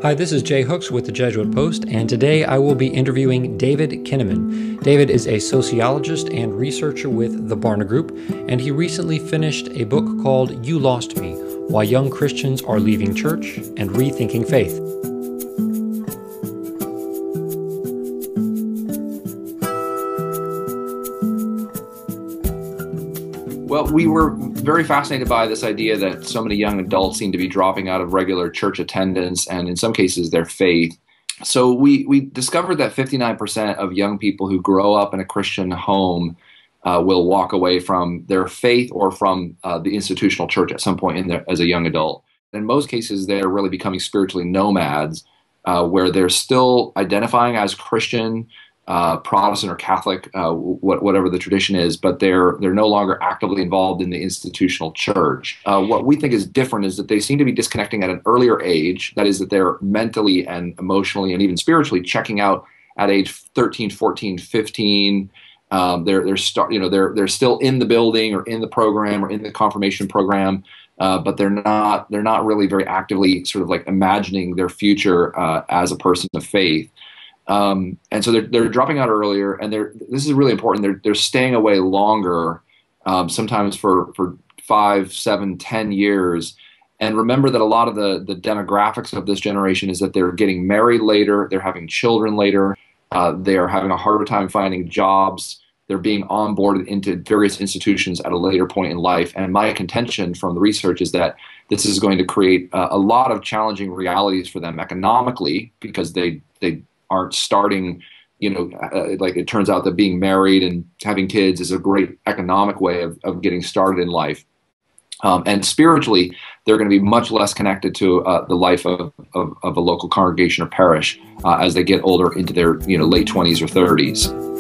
Hi, this is Jay Hooks with the Jesuit Post, and today I will be interviewing David Kinnaman. David is a sociologist and researcher with the Barna Group, and he recently finished a book called You Lost Me: Why Young Christians Are Leaving Church and Rethinking Faith. Well, we were very fascinated by this idea that so many young adults seem to be dropping out of regular church attendance and in some cases their faith. So we discovered that 59% of young people who grow up in a Christian home will walk away from their faith or from the institutional church at some point as a young adult. In most cases, they're really becoming spiritually nomads, where they're still identifying as Christian, Protestant or Catholic, whatever the tradition is, but they're no longer actively involved in the institutional church. What we think is different is that they seem to be disconnecting at an earlier age. That is, that they're mentally and emotionally and even spiritually checking out at age 13, 14, 15. They're still in the building or in the program or in the confirmation program, but they're not really very actively sort of like imagining their future as a person of faith. And so they're dropping out earlier, and this is really important. They're staying away longer, sometimes for 5, 7, 10 years. And remember that a lot of the demographics of this generation is that they're getting married later, they're having children later, they are having a harder time finding jobs, they're being onboarded into various institutions at a later point in life. And my contention from the research is that this is going to create a lot of challenging realities for them economically, because they aren't starting, like it turns out that being married and having kids is a great economic way of getting started in life. And spiritually, they're going to be much less connected to the life of a local congregation or parish as they get older into their late 20s or 30s.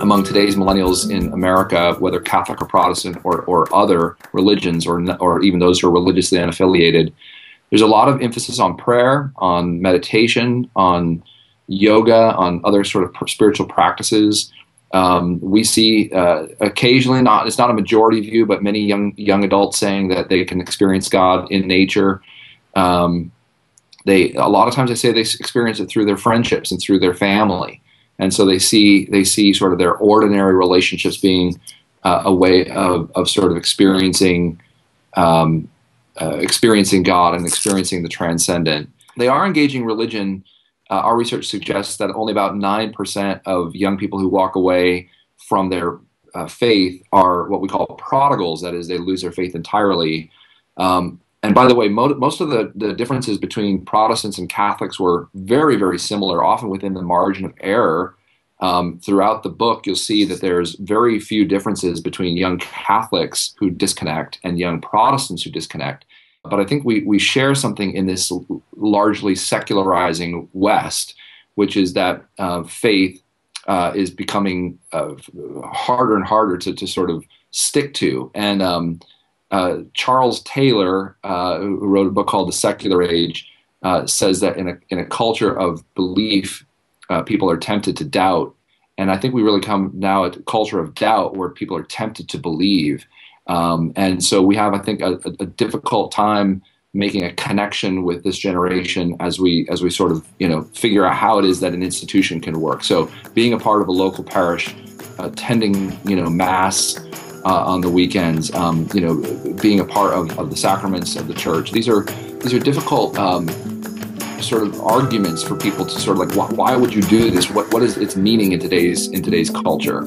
Among today's millennials in America, whether Catholic or Protestant or other religions, or even those who are religiously unaffiliated, there's a lot of emphasis on prayer, on meditation, on yoga, on other sort of spiritual practices. We see occasionally, it's not a majority view, but many young adults saying that they can experience God in nature. A lot of times they say they experience it through their friendships and through their family. And so they see sort of their ordinary relationships being a way of sort of experiencing God and experiencing the transcendent. They are engaging religion. Our research suggests that only about 9% of young people who walk away from their faith are what we call prodigals. That is, they lose their faith entirely. And by the way, most of the differences between Protestants and Catholics were very, very similar, often within the margin of error. Throughout the book, you'll see that there's very few differences between young Catholics who disconnect and young Protestants who disconnect. But I think we share something in this largely secularizing West, which is that faith is becoming harder and harder to sort of stick to. And Charles Taylor, who wrote a book called The Secular Age, says that in a culture of belief, people are tempted to doubt. And I think we really come now at a culture of doubt where people are tempted to believe. And so we have, I think, a difficult time making a connection with this generation as we sort of figure out how it is that an institution can work. So being a part of a local parish, attending Mass on the weekends, being a part of the sacraments of the church. These are difficult sort of arguments for people to sort of like, why would you do this? What is its meaning in today's culture?